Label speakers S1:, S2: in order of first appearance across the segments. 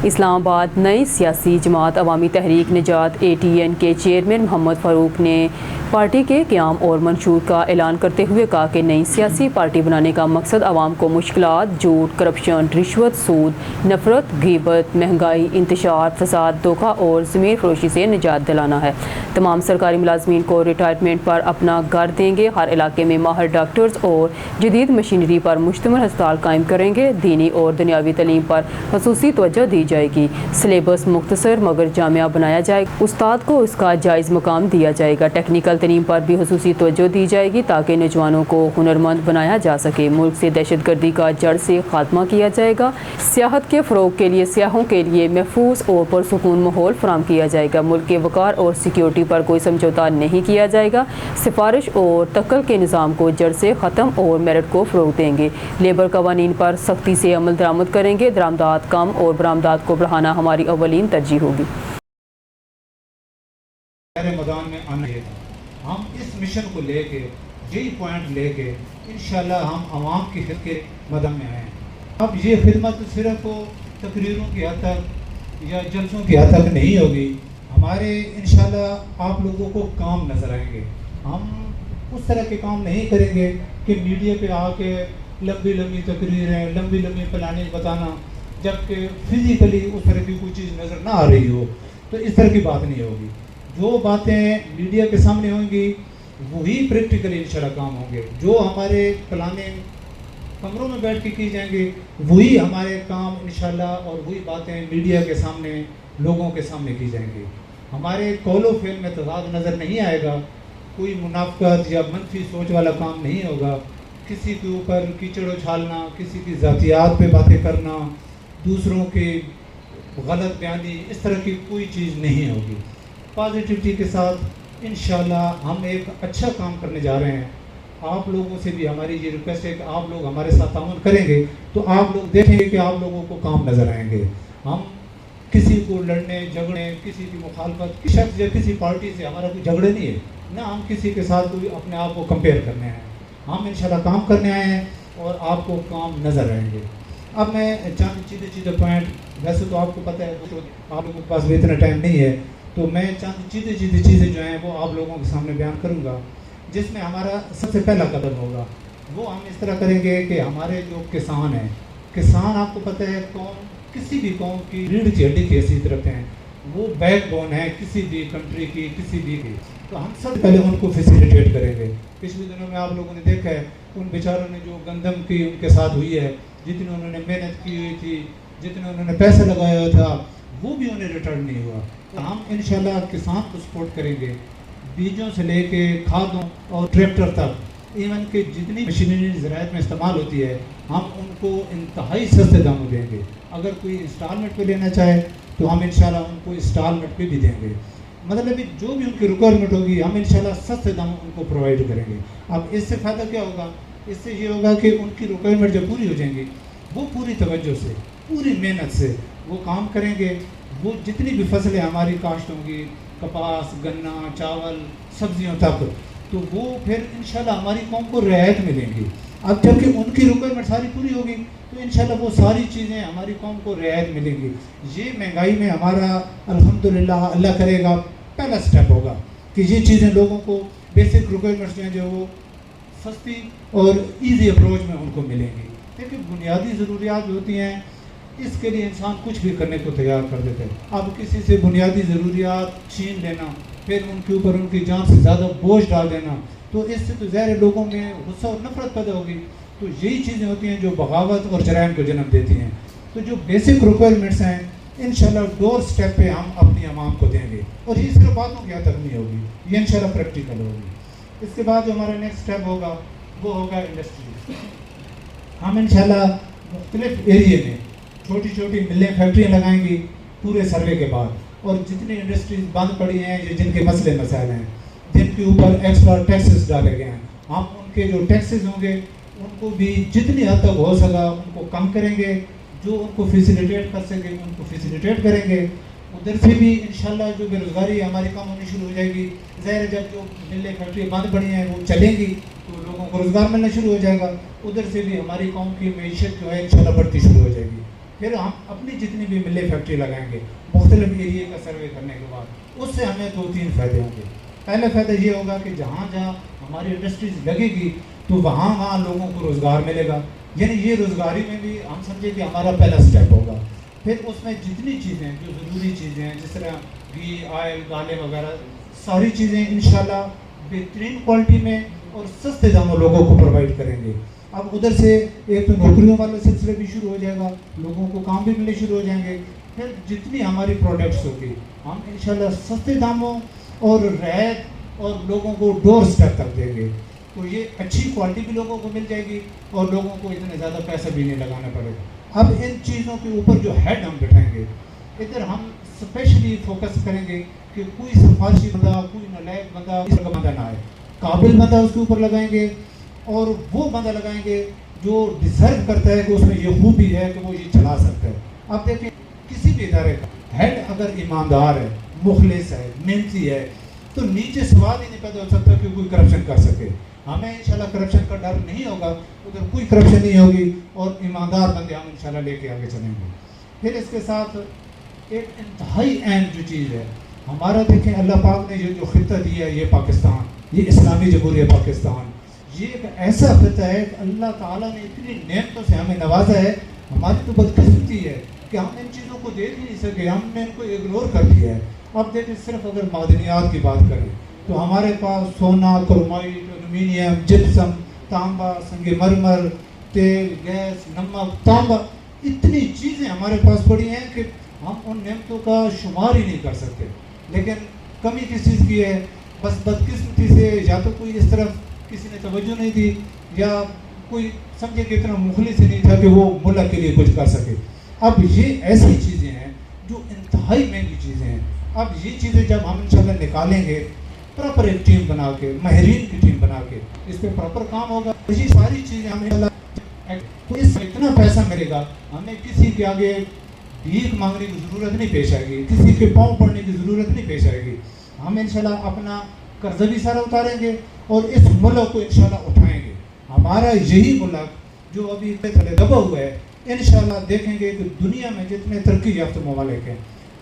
S1: اسلام آباد نئی سیاسی جماعت عوامی تحریک نجات ATN کے چیئرمین محمد فاروق نے پارٹی کے قیام اور منشور کا اعلان کرتے ہوئے کہا کہ نئی سیاسی پارٹی بنانے کا مقصد عوام کو مشکلات، جھوٹ، کرپشن، رشوت، سود، نفرت، غیبت، مہنگائی، انتشار، فساد، دھوکہ اور ضمیر فروشی سے نجات دلانا ہے۔ تمام سرکاری ملازمین کو ریٹائرمنٹ پر اپنا گھر دیں گے، ہر علاقے میں ماہر ڈاکٹرز اور جدید مشینری پر مشتمل ہسپتال قائم کریں گے، دینی اور دنیاوی تعلیم پر خصوصی توجہ دی جائے گی، سلیبس مختصر مگر جامع بنایا جائے گا، استاد کو اس کا جائز مقام دیا جائے گا، ٹیکنیکل تعلیم پر بھی خصوصی توجہ دی جائے گی تاکہ نوجوانوں کو ہنرمند بنایا جا سکے، ملک سے دہشت گردی کا جڑ سے خاتمہ کیا جائے گا، سیاحت کے فروغ کے لیے سیاحوں کے لیے محفوظ اور پرسکون ماحول فراہم کیا جائے گا، ملک کے وقار اور سیکیورٹی پر کوئی سمجھوتہ نہیں کیا جائے گا، سفارش اور تکل کے نظام کو جڑ سے ختم اور میرٹ کو فروغ دیں گے، لیبر قوانین پر سختی سے عمل درآمد کریں گے، درآمدات کم اور برآمدات کو بڑھانا ہماری اولین ترجیح ہوگی۔
S2: میدان میں آنا ہے، ہم اس مشن کو لے کے یہی پوائنٹ لے کے انشاءاللہ ہم عوام کی خدمت کے میدان میں آئے ہیں۔ اب یہ خدمت صرف تقریروں کی حد تک یا جلسوں کی حد تک نہیں ہوگی، ہمارے انشاءاللہ آپ لوگوں کو کام نظر آئیں گے۔ ہم اس طرح کے کام نہیں کریں گے کہ میڈیا پہ آ کے لمبی لمبی تقریریں، لمبی لمبی پلاننگ بتانا، جبکہ فزیکلی اس طرح کی کوئی چیز نظر نہ آ رہی ہو، تو اس طرح کی بات نہیں ہوگی۔ جو باتیں میڈیا کے سامنے ہوں گی وہی پریکٹیکلی انشاءاللہ کام ہوں گے، جو ہمارے پلاننگ کمروں میں بیٹھ کے کی جائیں گے وہی ہمارے کام انشاءاللہ، اور وہی باتیں میڈیا کے سامنے لوگوں کے سامنے کی جائیں گی۔ ہمارے قول و فعل میں تضاد نظر نہیں آئے گا، کوئی منافقت یا منفی سوچ والا کام نہیں ہوگا، کسی کے اوپر کیچڑ اچھالنا، کسی کی ذاتیات پہ باتیں کرنا، دوسروں کی غلط بیانی، اس طرح کی کوئی چیز نہیں ہوگی۔ پازیٹیوٹی کے ساتھ انشاءاللہ ہم ایک اچھا کام کرنے جا رہے ہیں۔ آپ لوگوں سے بھی ہماری یہ ریکویسٹ ہے کہ آپ لوگ ہمارے ساتھ تعاون کریں گے تو آپ لوگ دیکھیں گے کہ آپ لوگوں کو کام نظر آئیں گے۔ ہم کسی کو لڑنے جھگڑنے، کسی کی مخالفت، کسی شخص یا کسی پارٹی سے ہمارا کوئی جھگڑے نہیں ہے، نہ ہم کسی کے ساتھ کوئی اپنے آپ کو کمپیئر کرنے ہیں۔ ہم انشاءاللہ کام کرنے آئے ہیں اور آپ کو کام نظر آئیں گے۔ اب میں چند چیزیں پوائنٹ، ویسے تو آپ کو پتہ ہے آپ لوگوں کے پاس بھی اتنا ٹائم نہیں ہے، تو میں چند چیزیں جو ہیں وہ آپ لوگوں کے سامنے بیان کروں گا، جس میں ہمارا سب سے پہلا قدم ہوگا وہ ہم اس طرح کریں گے کہ ہمارے جو کسان ہیں، کسان آپ کو پتہ ہے قوم، کسی بھی قوم کی ریڑھ کی ہڈی کی حیثیت رکھتے ہیں، وہ بیک بون ہے کسی بھی کنٹری کی، کسی بھی کی، تو ہم سب پہلے ان کو فیسیلیٹیٹ کریں گے۔ پچھلے دنوں میں آپ لوگوں نے دیکھا ہے ان بیچاروں نے جو گندم کی ان کے ساتھ ہوئی ہے، جتنی انہوں نے محنت کی ہوئی تھی، جتنا انہوں نے پیسہ لگایا ہوا تھا، وہ بھی انہیں ریٹرن نہیں ہوا۔ تو ہم انشاءاللہ کسان کو سپورٹ کریں گے، بیجوں سے لے کے کھادوں اور ٹریکٹر تک، ایون کہ جتنی مشینری زراعت میں استعمال ہوتی ہے ہم ان کو انتہائی سستے داموں دیں گے۔ اگر کوئی انسٹالمنٹ پہ لینا چاہے تو ہم انشاءاللہ ان کو انسٹالمنٹ پہ بھی دیں گے، مطلب جو بھی ان کی ریکوائرمنٹ ہوگی ہم انشاءاللہ سستے داموں ان کو پرووائڈ کریں گے۔ اب اس سے فائدہ کیا ہوگا؟ اس سے یہ ہوگا کہ ان کی ریکوائرمنٹ جب پوری ہو جائیں گی وہ پوری توجہ سے، پوری محنت سے وہ کام کریں گے، وہ جتنی بھی فصلیں ہماری کاشت ہوں گی، کپاس، گنا، چاول، سبزیوں تک، تو وہ پھر انشاءاللہ ہماری قوم کو رعایت ملیں گی۔ اب جب کہ ان کی ریکوائرمنٹ ساری پوری ہوگی تو انشاءاللہ وہ ساری چیزیں ہماری قوم کو رعایت ملیں گی۔ یہ مہنگائی میں ہمارا الحمدللہ اللہ کرے گا پہلا سٹیپ ہوگا کہ یہ چیزیں لوگوں کو بیسک ریکوائرمنٹس جو ہیں جو وہ سستی اور ایزی اپروچ میں ان کو ملیں گی۔ دیکھیں بنیادی ضروریات جو ہوتی ہیں اس کے لیے انسان کچھ بھی کرنے کو تیار کر دیتے ہیں۔ اب کسی سے بنیادی ضروریات چھین لینا، پھر ان کے اوپر ان کی جان سے زیادہ بوجھ ڈال دینا، تو اس سے تو ظاہر لوگوں میں غصہ اور نفرت پیدا ہوگی۔ تو یہی چیزیں ہوتی ہیں جو بغاوت اور جرائم کو جنم دیتی ہیں۔ تو جو بیسک ریکوائرمنٹس ہیں انشاءاللہ ڈور سٹیپ پہ ہم اپنی عوام کو دیں گے، اور یہ صرف باتوں کی حد تک نہیں ہوگی، یہ انشاءاللہ پریکٹیکل ہوگی۔ اس کے بعد جو ہمارا نیکسٹ سٹیپ ہوگا وہ ہوگا انڈسٹری۔ ہم انشاءاللہ مختلف ایریے میں چھوٹی چھوٹی ملیں، فیکٹریاں لگائیں گی پورے سروے کے بعد، اور جتنی انڈسٹریز بند پڑی ہیں یا جن کے مسئلے مسائل ہیں، جن کے اوپر ایکسٹرا ٹیکسز ڈالے گئے ہیں، ہم ان کے جو ٹیکسز ہوں گے ان کو بھی جتنی حد تک ہو سکا ان کو کم کریں گے، جو ان کو فیسیلیٹیٹ کر سکیں ان کو فیسیلیٹیٹ کریں گے۔ ادھر سے بھی انشاءاللہ جو بے روزگاری ہماری کم ہونی شروع ہو جائے گی، ظاہر جب جو ملیں فیکٹری بند پڑی ہیں وہ چلیں گی تو لوگوں کو روزگار ملنا شروع ہو جائے گا، ادھر سے بھی ہماری قوم کی معیشت جو ہے انشاءاللہ بڑھتی شروع ہو جائے گی۔ پھر ہم اپنی جتنی بھی ملے فیکٹری لگائیں گے مختلف ایریے کا سروے کرنے کے بعد، اس سے ہمیں 2-3 فائدے ہوں گے۔ پہلا فائدہ یہ ہوگا کہ جہاں جہاں ہماری انڈسٹریز لگے گی تو وہاں لوگوں کو روزگار ملے گا، یعنی یہ روزگاری میں بھی ہم سمجھیں کہ ہمارا پہلا سٹیپ ہوگا۔ پھر اس میں جتنی چیزیں جو ضروری چیزیں ہیں جس طرح گھی، آئل، دالیں وغیرہ، ساری چیزیں انشاءاللہ بہترین کوالٹی میں اور سستے داموں لوگوں کو پرووائڈ کریں گے۔ اب ادھر سے ایک تو نوکریوں والا سلسلہ بھی شروع ہو جائے گا، لوگوں کو کام بھی ملنے شروع ہو جائیں گے۔ پھر جتنی ہماری پروڈکٹس ہوگی ہم انشاءاللہ سستے داموں اور رعایت اور لوگوں کو ڈور اسٹیپ تک دیں گے، تو یہ اچھی کوالٹی بھی لوگوں کو مل جائے گی اور لوگوں کو اتنے زیادہ پیسہ بھی نہیں لگانا پڑے گا۔ اب ان چیزوں کے اوپر جو ہیڈ ہم بٹھائیں گے، ادھر ہم اسپیشلی فوکس کریں گے کہ کوئی سفارشی بندہ، کوئی نالائق بندہ، اس کا بندہ نہ آئے، قابل بندہ اس کے اوپر لگائیں گے اور وہ بندہ لگائیں گے جو ڈیزرو کرتا ہے کہ اس میں یہ خوبی ہے کہ وہ یہ چلا سکتا ہے۔ آپ دیکھیں کسی بھی ادارے کا ہیڈ اگر ایماندار ہے، مخلص ہے، محنتی ہے، تو نیچے سوال ہی نہیں پیدا ہو سکتا کہ کوئی کرپشن کر سکے۔ ہمیں انشاءاللہ کرپشن کا ڈر نہیں ہوگا، ادھر کوئی کرپشن نہیں ہوگی اور ایماندار بندے ہم انشاءاللہ لے کے آگے چلیں گے۔ پھر اس کے ساتھ ایک انتہائی اہم جو چیز ہے ہمارا، دیکھیں اللہ پاک نے یہ جو خطہ دیا ہے، یہ پاکستان، یہ اسلامی جمہوریہ پاکستان، یہ ایک ایسا خطہ ہے کہ اللہ تعالیٰ نے اتنی نعمتوں سے ہمیں نوازا ہے۔ ہماری تو بدقسمتی ہے کہ ہم ان چیزوں کو دیکھ ہی نہیں سکے، ہم نے ان کو اگنور کر دیا ہے۔ اب دیکھیں صرف اگر معدنیات کی بات کریں تو ہمارے پاس سونا، کرومائٹ، ایلومینیم، جپسم، تانبا، سنگ مرمر، تیل، گیس، نمک، تانبا، اتنی چیزیں ہمارے پاس پڑی ہیں کہ ہم ان نعمتوں کا شمار ہی نہیں کر سکتے۔ لیکن کمی کس چیز کی ہے؟ بس بدقسمتی سے یا تو کوئی اس طرف کسی نے توجہ نہیں دی، یا کوئی سمجھے کہ اتنا مخلص ہی نہیں تھا کہ وہ ملک کے لیے کچھ کر سکے۔ اب یہ ایسی چیزیں ہیں جو انتہائی مہنگی چیزیں ہیں۔ اب یہ چیزیں جب ہم انشاءاللہ نکالیں گے پراپر ایک ٹیم بنا کے، ماہرین کی ٹیم بنا کے، اس پہ پراپر کام ہوگا، یہ ساری چیزیں ہمیں تو اس سے اتنا پیسہ ملے گا، ہمیں کسی کے آگے بھیک مانگنے کی ضرورت نہیں پیش آئے گی، کسی کے پاؤں پڑنے کی ضرورت نہیں پیش آئے گی۔ ہم انشاءاللہ اپنا قرضہ بھی سارا اتاریں گے اور اس ملک کو انشاءاللہ اٹھائیں گے۔ ہمارا یہی ملک جو ابھی تھلے دبا ہوا ہے، انشاءاللہ دیکھیں گے کہ دنیا میں جتنے ترقی یافتہ ممالک ہیں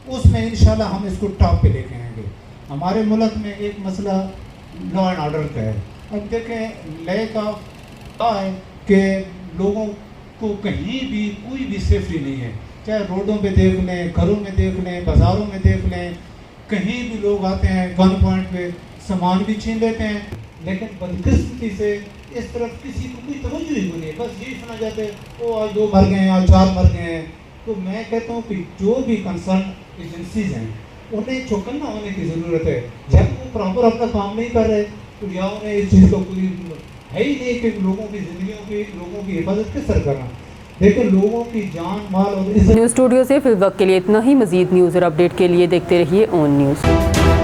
S2: اس میں انشاءاللہ ہم اس کو ٹاپ پہ لے کے آئیں گے۔ ہمارے ملک میں ایک مسئلہ لا اینڈ آرڈر کا ہے۔ اب دیکھیں لیک آف ہے کہ لوگوں کو کہیں بھی کوئی بھی سیفٹی نہیں ہے، چاہے روڈوں پہ دیکھ لیں، گھروں میں دیکھ لیں، بازاروں میں دیکھ لیں، کہیں بھی لوگ آتے ہیں گن پوائنٹ پہ سامان بھی چھین لیتے ہیں، لیکن بدقسمتی سے اس طرف کسی کو کوئی توجہ ہی نہیں ہے، بس یہی سنا جاتا ہے وہ آج 2 مر گئے ہیں، آج 4 مر گئے ہیں۔ تو میں کہتا ہوں کہ جو بھی کنسرن ایجنسیز ہیں انہیں چوکنا ہونے کی ضرورت ہے۔ جب وہ پراپر اپنا کام نہیں کر رہے تو یا انہیں اس چیز کا کوئی ہے ہی نہیں کہ لوگوں کی زندگیوں کی، لوگوں کی حفاظت کس طرح کرنا، لیکن لوگوں کی جان، مال اور
S1: نیوز اسٹوڈیو سے فی الوقت کے لیے اتنا ہی۔ مزید نیوز اور اپڈیٹ کے لیے دیکھتے رہیے اون نیوز۔